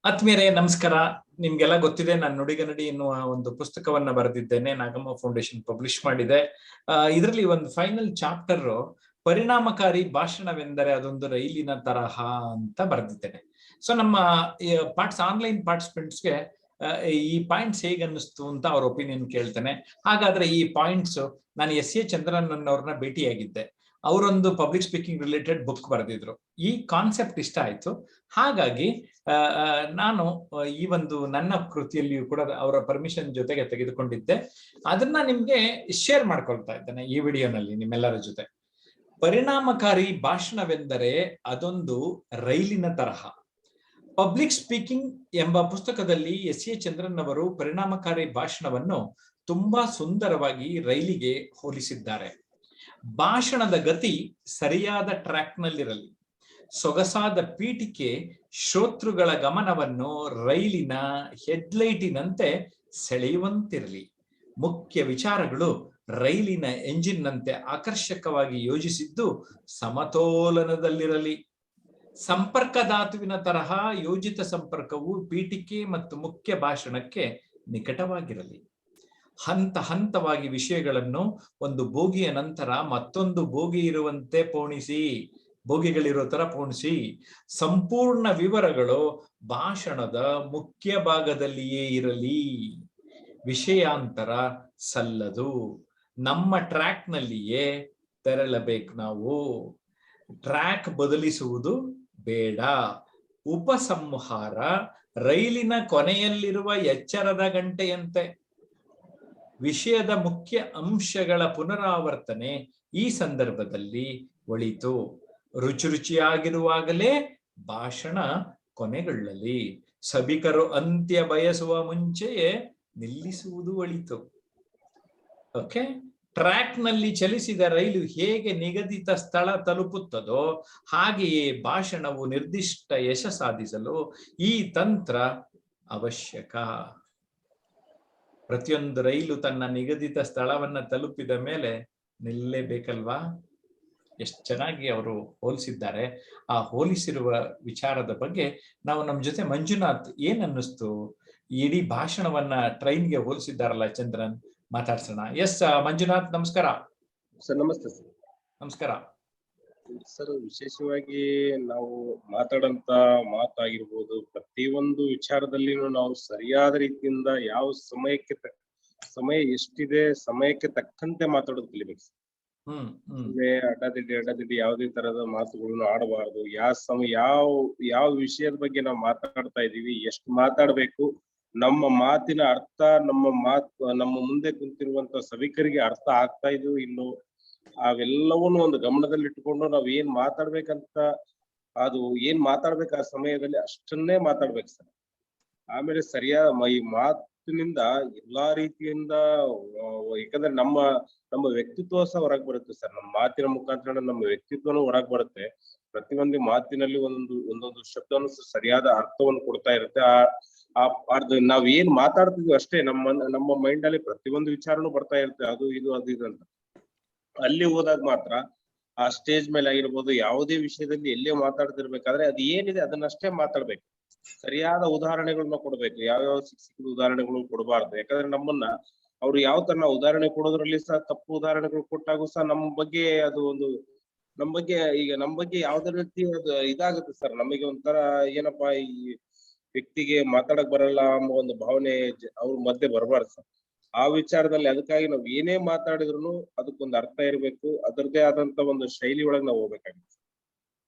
ಆತ್ಮೀಯರೇ ನಮಸ್ಕಾರ. ನಿಮ್ಗೆಲ್ಲ ಗೊತ್ತಿದೆ, ನಾನು ನುಡಿಗನ್ನಡಿ ಎನ್ನುವ ಒಂದು ಪುಸ್ತಕವನ್ನ ಬರೆದಿದ್ದೇನೆ. ನಾಗಮ್ಮ ಫೌಂಡೇಶನ್ ಪಬ್ಲಿಷ್ ಮಾಡಿದೆ. ಇದರಲ್ಲಿ ಒಂದು ಫೈನಲ್ ಚಾಪ್ಟರ್ ಪರಿಣಾಮಕಾರಿ ಭಾಷಣವೆಂದರೆ ಅದೊಂದು ರೈಲಿನ ತರಹ ಅಂತ ಬರೆದಿದ್ದೇನೆ. ಸೊ ನಮ್ಮ ಆನ್ಲೈನ್ ಪಾರ್ಟಿಸಿಪೆಂಟ್ಸ್ಗೆ ಈ ಪಾಯಿಂಟ್ಸ್ ಹೇಗೆ ಅನ್ನಿಸ್ತು ಅಂತ ಅವ್ರ ಒಪಿನಿಯನ್ ಕೇಳ್ತೇನೆ. ಹಾಗಾದ್ರೆ ಈ ಪಾಯಿಂಟ್ಸ್ ನಾನು ಎಸ್.ಎ. ಚಂದ್ರನ್ ಅನ್ನೋರ್ನ ಭೇಟಿಯಾಗಿದ್ದೆ. ಅವರೊಂದು ಪಬ್ಲಿಕ್ ಸ್ಪೀಕಿಂಗ್ ರಿಲೇಟೆಡ್ ಬುಕ್ ಬರೆದಿದ್ರು. ಈ ಕಾನ್ಸೆಪ್ಟ್ ಇಷ್ಟ ಆಯ್ತು. ಹಾಗಾಗಿ ನಾನು ಈ ಒಂದು ನನ್ನ ಕೃತಿಯಲ್ಲಿಯೂ ಕೂಡ ಅವರ ಪರ್ಮಿಷನ್ ಜೊತೆಗೆ ತೆಗೆದುಕೊಂಡಿದ್ದೆ. ಅದನ್ನ ನಿಮ್ಗೆ ಶೇರ್ ಮಾಡ್ಕೊಳ್ತಾ ಇದ್ದೇನೆ ಈ ವಿಡಿಯೋನಲ್ಲಿ ನಿಮ್ಮೆಲ್ಲರ ಜೊತೆ. ಪರಿಣಾಮಕಾರಿ ಭಾಷಣವೆಂದರೆ ಅದೊಂದು ರೈಲಿನ ತರಹ. ಪಬ್ಲಿಕ್ ಸ್ಪೀಕಿಂಗ್ ಎಂಬ ಪುಸ್ತಕದಲ್ಲಿ ಎಸ್.ಎ. ಚಂದ್ರನ್ ಅವರು ಪರಿಣಾಮಕಾರಿ ಭಾಷಣವನ್ನು ತುಂಬಾ ಸುಂದರವಾಗಿ ರೈಲಿಗೆ ಹೋಲಿಸಿದ್ದಾರೆ. ಭಾಷಣದ ಗತಿ ಸರಿಯಾದ ಟ್ರ್ಯಾಕ್ ನಲ್ಲಿರಲಿ, ಸೊಗಸಾದ ಪೀಠಿಕೆ ಶ್ರೋತೃಗಳ ಗಮನವನ್ನು ರೈಲಿನ ಹೆಡ್ಲೈಟಿನಂತೆ ಸೆಳೆಯುವಂತಿರಲಿ, ಮುಖ್ಯ ವಿಚಾರಗಳು ರೈಲಿನ ಎಂಜಿನ್ನಂತೆ ಆಕರ್ಷಕವಾಗಿ ಯೋಜಿಸಿದ್ದು ಸಮತೋಲನದಲ್ಲಿರಲಿ, ಸಂಪರ್ಕ ಧಾತುವಿನ ತರಹ ಯೋಜಿತ ಸಂಪರ್ಕವು ಪೀಠಿಕೆ ಮತ್ತು ಮುಖ್ಯ ಭಾಷಣಕ್ಕೆ ನಿಕಟವಾಗಿರಲಿ, ಹಂತ ಹಂತವಾಗಿ ವಿಷಯಗಳನ್ನು ಒಂದು ಬೋಗಿಯ ನಂತರ ಮತ್ತೊಂದು ಬೋಗಿ ಇರುವಂತೆ ಬೋಗಿಗಳಿರೋ ತರ ಪೋಣಿಸಿ, ಸಂಪೂರ್ಣ ವಿವರಗಳು ಭಾಷಣದ ಮುಖ್ಯ ಭಾಗದಲ್ಲಿಯೇ ಇರಲಿ, ವಿಷಯಾಂತರ ಸಲ್ಲದು, ನಮ್ಮ ಟ್ರ್ಯಾಕ್ ನಲ್ಲಿಯೇ ತೆರಳಬೇಕು, ನಾವು ಟ್ರ್ಯಾಕ್ ಬದಲಿಸುವುದು ಬೇಡ, ಉಪಸಂಹಾರ ರೈಲಿನ ಕೊನೆಯಲ್ಲಿರುವ ಎಚ್ಚರದ ಗಂಟೆಯಂತೆ, ವಿಷಯದ ಮುಖ್ಯ ಅಂಶಗಳ ಪುನರಾವರ್ತನೆ ಈ ಸಂದರ್ಭದಲ್ಲಿ ಒಳಿತು, ರುಚಿಯಾಗಿರುವಾಗಲೇ ಭಾಷಣ ಕೊನೆಗೊಳ್ಳಲಿ, ಸಭಿಕರು ಅಂತ್ಯ ಬಯಸುವ ಮುಂಚೆಯೇ ನಿಲ್ಲಿಸುವುದು ಒಳಿತು. ಓಕೆ, ಟ್ರ್ಯಾಕ್ ನಲ್ಲಿ ಚಲಿಸಿದ ರೈಲು ಹೇಗೆ ನಿಗದಿತ ಸ್ಥಳ ತಲುಪುತ್ತದೋ ಹಾಗೆಯೇ ಭಾಷಣವು ನಿರ್ದಿಷ್ಟ ಯಶ ಸಾಧಿಸಲು ಈ ತಂತ್ರ ಅವಶ್ಯಕ. ಪ್ರತಿಯೊಂದು ರೈಲು ತನ್ನ ನಿಗದಿತ ಸ್ಥಳವನ್ನ ತಲುಪಿದ ಮೇಲೆ ನಿಲ್ಲೇಬೇಕಲ್ವಾ? ಎಷ್ಟು ಚೆನ್ನಾಗಿ ಅವರು ಹೋಲಿಸಿದ್ದಾರೆ. ಆ ಹೋಲಿಸಿರುವ ವಿಚಾರದ ಬಗ್ಗೆ ನಾವು ನಮ್ಮ ಜೊತೆ ಮಂಜುನಾಥ್ ಏನ್ ಅನ್ನಿಸ್ತು, ಇಡೀ ಭಾಷಣವನ್ನ ಟ್ರೈನ್ಗೆ ಹೋಲಿಸಿದ್ದಾರಲ್ಲ ಚಂದ್ರನ್, ಮಾತಾಡ್ಸೋಣ. ಎಸ್ ಮಂಜುನಾಥ್, ನಮಸ್ಕಾರ ಸರ್. ನಮಸ್ತೆ ಸರ್. ನಮಸ್ಕಾರ ಸರ್. ವಿಶೇಷವಾಗಿ ನಾವು ಮಾತಾಡಂತ ಮಾತಾಗಿರ್ಬೋದು, ಪ್ರತಿಯೊಂದು ವಿಚಾರದಲ್ಲಿನೂ ನಾವು ಸರಿಯಾದ ರೀತಿಯಿಂದ ಯಾವ ಸಮಯ ಎಷ್ಟಿದೆ ಸಮಯಕ್ಕೆ ತಕ್ಕಂತೆ ಮಾತಾಡೋದು ಕಲಿಬೇಕು. ಅಡ್ಡದಿಡ್ಡಿ ಯಾವುದೇ ತರದ ಮಾತುಗಳನ್ನು ಆಡಬಾರದು. ಯಾವ ವಿಷಯದ ಬಗ್ಗೆ ನಾವು ಮಾತಾಡ್ತಾ ಇದೀವಿ, ಎಷ್ಟು ಮಾತಾಡ್ಬೇಕು, ನಮ್ಮ ಮಾತಿನ ಅರ್ಥ ನಮ್ಮ ಮುಂದೆ ಕುಂತಿರುವಂತ ಸಭಿಕರಿಗೆ ಅರ್ಥ ಆಗ್ತಾ ಇದೆಯೋ ಇನ್ನು, ಅವೆಲ್ಲವನ್ನೂ ಒಂದು ಗಮನದಲ್ಲಿಟ್ಟುಕೊಂಡು ನಾವ್ ಏನ್ ಮಾತಾಡ್ಬೇಕಂತ ಏನ್ ಮಾತಾಡ್ಬೇಕು ಆ ಸಮಯದಲ್ಲಿ ಅಷ್ಟನ್ನೇ ಮಾತಾಡ್ಬೇಕು ಸರ್. ಆಮೇಲೆ ಸರಿಯಾದ ಈ ಮಾತಿನಿಂದ ಎಲ್ಲಾ ರೀತಿಯಿಂದ, ಯಾಕಂದ್ರೆ ನಮ್ಮ ವ್ಯಕ್ತಿತ್ವ ಸಹ ಹೊರಗ್ ಬರುತ್ತೆ ಸರ್. ನಮ್ಮ ಮಾತಿನ ಮುಖಾಂತರ ನಮ್ಮ ವ್ಯಕ್ತಿತ್ವನೂ ಹೊರಗ್ ಬರುತ್ತೆ. ಪ್ರತಿಯೊಂದು ಮಾತಿನಲ್ಲಿ ಒಂದೊಂದು ಶಬ್ದನು ಸರಿಯಾದ ಅರ್ಥವನ್ನು ಕೊಡ್ತಾ ಇರುತ್ತೆ. ನಾವ್ ಏನ್ ಮಾತಾಡ್ತಿದ್ವಿ ಅಷ್ಟೇ ನಮ್ಮ ಮೈಂಡ್ ಅಲ್ಲಿ ಪ್ರತಿಯೊಂದು ವಿಚಾರನೂ ಬರ್ತಾ ಇರುತ್ತೆ, ಅದು ಇದು ಅಂತ. ಅಲ್ಲಿ ಹೋದಾಗ ಮಾತ್ರ ಆ ಸ್ಟೇಜ್ ಮೇಲೆ ಆಗಿರ್ಬೋದು, ಯಾವುದೇ ವಿಷಯದಲ್ಲಿ ಎಲ್ಲೇ ಮಾತಾಡ್ತಿರ್ಬೇಕಾದ್ರೆ ಅದು ಏನಿದೆ ಅದನ್ನಷ್ಟೇ ಮಾತಾಡ್ಬೇಕು. ಸರಿಯಾದ ಉದಾಹರಣೆಗಳನ್ನ ಕೊಡ್ಬೇಕು. ಯಾವ್ಯಾವ ಸಿಕ್ಕಿದ ಉದಾಹರಣೆಗಳು ಕೊಡಬಾರ್ದು. ಯಾಕಂದ್ರೆ ನಮ್ಮನ್ನ ಅವ್ರು ಯಾವ ತರ ಉದಾಹರಣೆ ಕೊಡೋದ್ರಲ್ಲಿ ಸಹ ತಪ್ಪು ಉದಾಹರಣೆಗಳು ಕೊಟ್ಟಾಗೂ ಸಹ ನಮ್ಮ ಬಗ್ಗೆ ಯಾವ್ದೇ ರೀತಿ ಅದು ಇದಾಗುತ್ತೆ ಸರ್. ನಮಗೆ ಒಂಥರ ಏನಪ್ಪಾ, ಈ ವ್ಯಕ್ತಿಗೆ ಮಾತಾಡಕ್ ಬರಲ್ಲ ಅನ್ನೋ ಒಂದು ಭಾವನೆ ಅವ್ರ ಮಧ್ಯೆ ಬರಬಾರ್ದು ಸರ್. ಆ ವಿಚಾರದಲ್ಲಿ ಅದಕ್ಕಾಗಿ ನಾವ್ ಏನೇ ಮಾತಾಡಿದ್ರು ಅದಕ್ಕೊಂದು ಅರ್ಥ ಇರ್ಬೇಕು, ಅದರದೇ ಆದಂತ ಒಂದು ಶೈಲಿ ಒಳಗೆ ನಾವು ಹೋಗ್ಬೇಕಾಗುತ್ತೆ.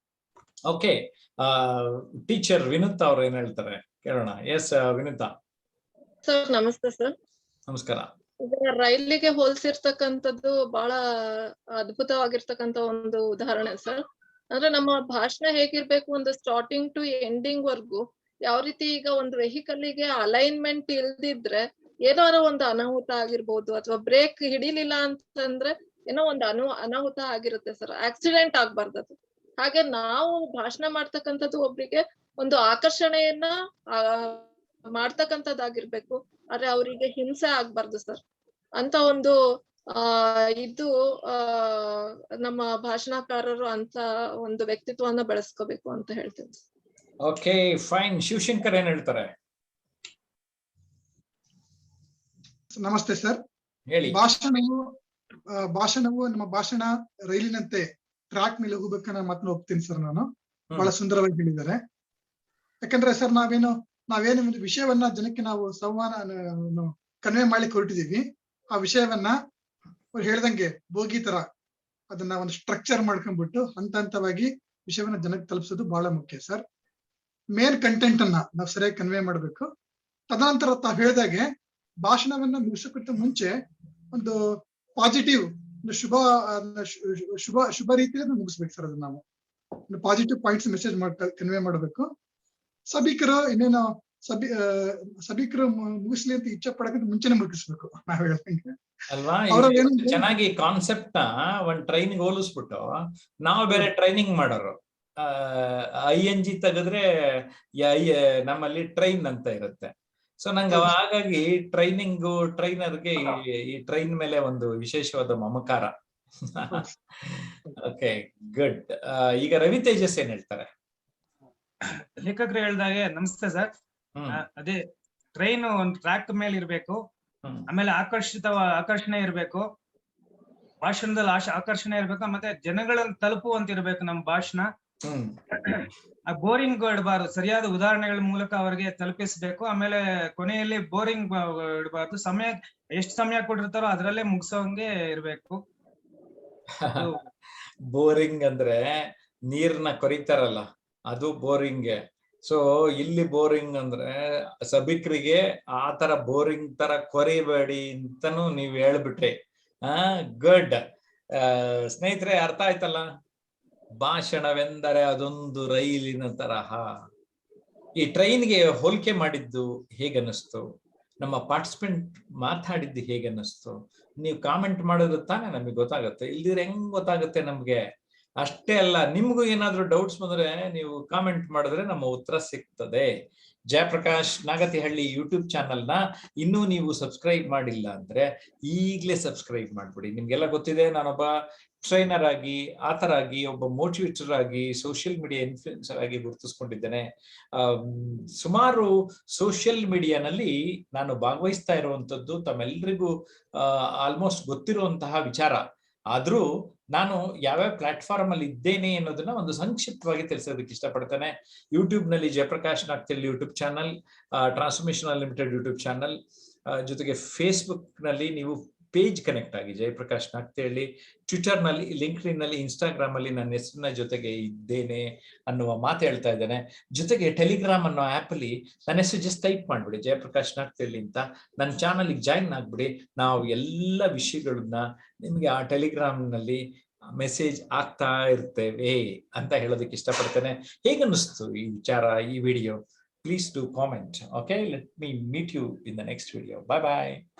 ಓಕೆ, ಟೀಚರ್ ವಿನುತಾ ಅವ್ರು ಏನ್ ಹೇಳ್ತಾರೆ ಕೇಳೋಣ. Yes Vinutha sir. ನಮಸ್ತೆ ಸರ್. ನಮಸ್ಕಾರ. ರೈಲಿಗೆ ಹೋಲಿಸಿರ್ತಕ್ಕಂಥದ್ದು ಬಹಳ ಅದ್ಭುತವಾಗಿರ್ತಕ್ಕಂಥ ಒಂದು ಉದಾಹರಣೆ ಸರ್. ಅಂದ್ರೆ ನಮ್ಮ ಭಾಷಣ ಹೇಗಿರ್ಬೇಕು, ಒಂದು ಸ್ಟಾರ್ಟಿಂಗ್ ಟು ಎಂಡಿಂಗ್ ವರ್ಗು ಯಾವ ರೀತಿ, ಈಗ ಒಂದು ವೆಹಿಕಲ್ಗೆ ಅಲೈನ್ಮೆಂಟ್ ಇಲ್ದಿದ್ರೆ ಏನಾದ್ರು ಒಂದು ಅನಾಹುತ ಆಗಿರ್ಬೋದು, ಅಥವಾ ಬ್ರೇಕ್ ಹಿಡಿಲಿಲ್ಲ ಅಂತಂದ್ರೆ ಏನೋ ಒಂದು ಅನಾಹುತ ಆಗಿರುತ್ತೆ ಸರ್. ಆಕ್ಸಿಡೆಂಟ್ ಆಗ್ಬಾರ್ದು. ಹಾಗೆ ನಾವು ಭಾಷಣ ಮಾಡ್ತಕ್ಕಂಥದ್ದು ಒಬ್ರಿಗೆ ಒಂದು ಆಕರ್ಷಣೆಯನ್ನ ಮಾಡ್ತಕ್ಕಂಥದ್ದಾಗಿರ್ಬೇಕು, ಆದ್ರೆ ಅವರಿಗೆ ಹಿಂಸೆ ಆಗ್ಬಾರ್ದು ಸರ್. ಅಂತ ಒಂದು ಇದು ನಮ್ಮ ಭಾಷಣಕಾರರು ಅಂತ ಒಂದು ವ್ಯಕ್ತಿತ್ವವನ್ನ ಬೆಳೆಸ್ಕೋಬೇಕು ಅಂತ ಹೇಳ್ತೀನಿ. Okay fine. ಶಿವಶಂಕರ್ ಏನ್ ಹೇಳ್ತಾರೆ? ನಮಸ್ತೆ ಸರ್. ಹೇಳಿ. ಭಾಷಣವು ನಮ್ಮ ಭಾಷಣ ರೈಲಿನಂತೆ ಟ್ರ್ಯಾಕ್ ಮೇಲೆ ಹೋಗ್ಬೇಕನ್ನ ಮಾತನ್ನ ಒಪ್ತೀನಿ ಸರ್ ನಾನು. ಬಹಳ ಸುಂದರವಾಗಿ ಹೇಳಿದ್ದಾರೆ. ಯಾಕಂದ್ರೆ ಸರ್ ನಾವೇನು ಒಂದು ವಿಷಯವನ್ನ ಜನಕ್ಕೆ ನಾವು ಸಂವಹನ ಕನ್ವೆ ಮಾಡ್ಲಿಕ್ಕೆ ಹೊರಟಿದೀವಿ. ಆ ವಿಷಯವನ್ನ ಅವ್ರು ಹೇಳ್ದಂಗೆ ಬೋಗಿ ತರ ಅದನ್ನ ಒಂದು ಸ್ಟ್ರಕ್ಚರ್ ಮಾಡ್ಕೊಂಡ್ಬಿಟ್ಟು ಹಂತವಾಗಿ ವಿಷಯವನ್ನ ಜನಕ್ಕೆ ತಲುಪಿಸೋದು ಬಹಳ ಮುಖ್ಯ ಸರ್. ಮೇನ್ ಕಂಟೆಂಟ್ ಅನ್ನ ನಾವು ಸರಿಯಾಗಿ ಕನ್ವೆ ಮಾಡ್ಬೇಕು. ತದನಂತರ ತಾವು ಹೇಳಿದಾಗೆ ಭಾಷಣವನ್ನ ಮುಗಿಸೋಕ್ಕಿಂತ ಮುಂಚೆ ಒಂದು ಪಾಸಿಟಿವ್ ಶುಭ ರೀತಿಯಲ್ಲಿ ಮುಗಿಸ್ಬೇಕು ಸರ್. ಅದನ್ನ ನಾವು ಪಾಸಿಟಿವ್ ಪಾಯಿಂಟ್ಸ್ ಮೆಸೇಜ್ ಕನ್ವೆ ಮಾಡಬೇಕು. ಸಭಿಕರು ಇನ್ನೇನು ಸಭಿಕರು ಮುಗಿಸ್ಲಿ ಅಂತ ಇಚ್ಛೆ ಪಡೋಕ್ಕಿಂತ ಮುಂಚೆನೆ ಮುಗಿಸ್ಬೇಕು ನಾವ್ ಹೇಳ್ದಂಗೆ ಅಲ್ವಾ? ಚೆನ್ನಾಗಿ ಕಾನ್ಸೆಪ್ಟ್ ನ ಒಂದ್ ಟ್ರೈನಿಂಗ್ ಹೋಲಿಸ್ಬಿಟ್ಟು ನಾವು ಬೇರೆ ಟ್ರೈನಿಂಗ್ ಮಾಡೋರು. ING ತೆಗೆದ್ರೆ ನಮ್ಮಲ್ಲಿ ಟ್ರೈನ್ ಅಂತ ಇರುತ್ತೆ. ಸೊ ನಂಗೆ ಹಾಗಾಗಿ ಟ್ರೈನರ್ಗೆ ಈ ಟ್ರೈನ್ ಮೇಲೆ ಒಂದು ವಿಶೇಷವಾದ ಮಮಕಾರ. Okay good. ಈಗ ರವಿ ತೇಜಸ್ ಏನ್ ಹೇಳ್ತಾರೆ? ಲೇಖಕರು ಹೇಳ್ದಾಗೆ ನಮಸ್ತೆ ಸರ್. ಅದೇ ಟ್ರೈನ್ ಒಂದು ಟ್ರ್ಯಾಕ್ ಮೇಲೆ ಇರ್ಬೇಕು. ಆಮೇಲೆ ಆಕರ್ಷಣೆ ಇರ್ಬೇಕು. ಭಾಷಣದಲ್ಲಿ ಆಕರ್ಷಣೆ ಇರ್ಬೇಕು. ಮತ್ತೆ ಜನಗಳನ್ನು ತಲುಪುವಂತ ಇರ್ಬೇಕು ನಮ್ಮ ಭಾಷಣ. ಬೋರಿಂಗ್ ಇಡಬಾರ್ದು. ಸರಿಯಾದ ಉದಾಹರಣೆಗಳ ಮೂಲಕ ಅವರಿಗೆ ತಲುಪಿಸ್ಬೇಕು. ಆಮೇಲೆ ಕೊನೆಯಲ್ಲಿ ಬೋರಿಂಗ್ ಇಡಬಾರ್ದು. ಎಷ್ಟು ಸಮಯ ಕೊಟ್ಟಿರ್ತಾರೋ ಅದ್ರಲ್ಲೇ ಮುಗಿಸೋಂಗೆ ಇರ್ಬೇಕು. ಬೋರಿಂಗ್ ಅಂದ್ರೆ ನೀರ್ನ ಕೊರಿತಾರಲ್ಲ, ಅದು ಬೋರಿಂಗ್. ಸೊ ಇಲ್ಲಿ ಬೋರಿಂಗ್ ಅಂದ್ರೆ ಸಭಿಕರಿಗೆ ಆ ತರ ಬೋರಿಂಗ್ ತರ ಕೊರಿಬೇಡಿ ಅಂತಾನು ನೀವ್ ಹೇಳ್ಬಿಟ್ರಿ. ಗುಡ್. ಸ್ನೇಹಿತರೆ, ಅರ್ಥ ಆಯ್ತಲ್ಲ? ಭಾಷಣವೆಂದರೆ ಅದೊಂದು ರೈಲಿನ ತರಹ. ಈ ಟ್ರೈನ್ಗೆ ಹೋಲಿಕೆ ಮಾಡಿದ್ದು ಹೇಗನ್ನಿಸ್ತು? ನಮ್ಮ ಪಾರ್ಟಿಸಿಪೆಂಟ್ ಮಾತಾಡಿದ್ದು ಹೇಗನ್ನಿಸ್ತು? ನೀವು ಕಾಮೆಂಟ್ ಮಾಡಿದ್ರೆ ತಾನೇ ನಮಗೆ ಗೊತ್ತಾಗುತ್ತೆ. ಇಲ್ದಿದ್ರೆ ಹೆಂಗ್ ಗೊತ್ತಾಗುತ್ತೆ ನಮ್ಗೆ? ಅಷ್ಟೇ ಅಲ್ಲ, ನಿಮ್ಗೂ ಏನಾದ್ರೂ ಡೌಟ್ಸ್ ಬಂದ್ರೆ ನೀವು ಕಾಮೆಂಟ್ ಮಾಡಿದ್ರೆ ನಮ್ಮ ಉತ್ತರ ಸಿಗ್ತದೆ. ಜಯಪ್ರಕಾಶ್ ನಾಗತಿಹಳ್ಳಿ ಯೂಟ್ಯೂಬ್ ಚಾನಲ್ನ ಇನ್ನೂ ನೀವು ಸಬ್ಸ್ಕ್ರೈಬ್ ಮಾಡಿಲ್ಲ ಅಂದ್ರೆ ಈಗಲೇ ಸಬ್ಸ್ಕ್ರೈಬ್ ಮಾಡ್ಬಿಡಿ. ನಿಮ್ಗೆಲ್ಲ ಗೊತ್ತಿದೆ, ನಾನೊಬ್ಬ ಟ್ರೈನರ್ ಆಗಿ, ಆಥರ್ ಆಗಿ, ಒಬ್ಬ ಮೋಟಿವೇಟರ್ ಆಗಿ, ಸೋಷಿಯಲ್ ಮೀಡಿಯಾ ಇನ್ಫ್ಲುಯೆನ್ಸರ್ ಆಗಿ ಗುರುತಿಸ್ಕೊಂಡಿದ್ದೇನೆ. ಸುಮಾರು ಸೋಷಿಯಲ್ ಮೀಡಿಯಾನಲ್ಲಿ ನಾನು ಭಾಗವಹಿಸ್ತಾ ಇರುವಂತದ್ದು ತಮ್ಮೆಲ್ಲರಿಗೂ ಆಲ್ಮೋಸ್ಟ್ ಗೊತ್ತಿರುವಂತಹ ವಿಚಾರ. ಆದ್ರೂ ನಾನು ಯಾವ್ಯಾವ ಪ್ಲಾಟ್ಫಾರ್ಮ್ ಅಲ್ಲಿ ಇದ್ದೇನೆ ಅನ್ನೋದನ್ನ ಒಂದು ಸಂಕ್ಷಿಪ್ತವಾಗಿ ತಿಳಿಸೋದಕ್ಕೆ ಇಷ್ಟಪಡ್ತೇನೆ. ಯೂಟ್ಯೂಬ್ ನಲ್ಲಿ Jayaprakash Nagathihalli YouTube channel, transformation unlimited YouTube channel, ಜೊತೆಗೆ ಫೇಸ್ಬುಕ್ ನಲ್ಲಿ ನೀವು ಪೇಜ್ ಕನೆಕ್ಟ್ ಆಗಿ ಜಯಪ್ರಕಾಶ್ ನಾಗ್ತಿಹಳ್ಳಿ, ಟ್ವಿಟರ್ ನಲ್ಲಿ, ಲಿಂಕ್ಡ್ಇನ್ ನಲ್ಲಿ, ಇನ್ಸ್ಟಾಗ್ರಾಮ್ ಅಲ್ಲಿ ನನ್ನ ಹೆಸರಿನ ಜೊತೆಗೆ ಇದ್ದೇನೆ ಅನ್ನುವ ಮಾತು ಹೇಳ್ತಾ ಇದ್ದೇನೆ. ಜೊತೆಗೆ ಟೆಲಿಗ್ರಾಮ್ ಅನ್ನೋ ಆಪ್ ಅಲ್ಲಿ ನನ್ನ ಹೆಸರು ಜಸ್ಟ್ ಟೈಪ್ ಮಾಡ್ಬಿಡಿ, ಜಯಪ್ರಕಾಶ್ ನಾಗ್ತಿಹಳ್ಳಿ ಅಂತ. ನನ್ನ ಚಾನಲ್ ಜಾಯಿನ್ ಆಗ್ಬಿಡಿ. ನಾವು ಎಲ್ಲ ವಿಷಯಗಳನ್ನ ನಿಮ್ಗೆ ಆ ಟೆಲಿಗ್ರಾಮ್ ನಲ್ಲಿ ಮೆಸೇಜ್ ಆಗ್ತಾ ಇರ್ತೇವೆ ಅಂತ ಹೇಳೋದಕ್ಕೆ ಇಷ್ಟಪಡ್ತೇನೆ. ಹೇಗನ್ನಿಸ್ತು ಈ ವಿಚಾರ, ಈ video? Please do comment. Okay, let me meet you in the next video. Bye bye.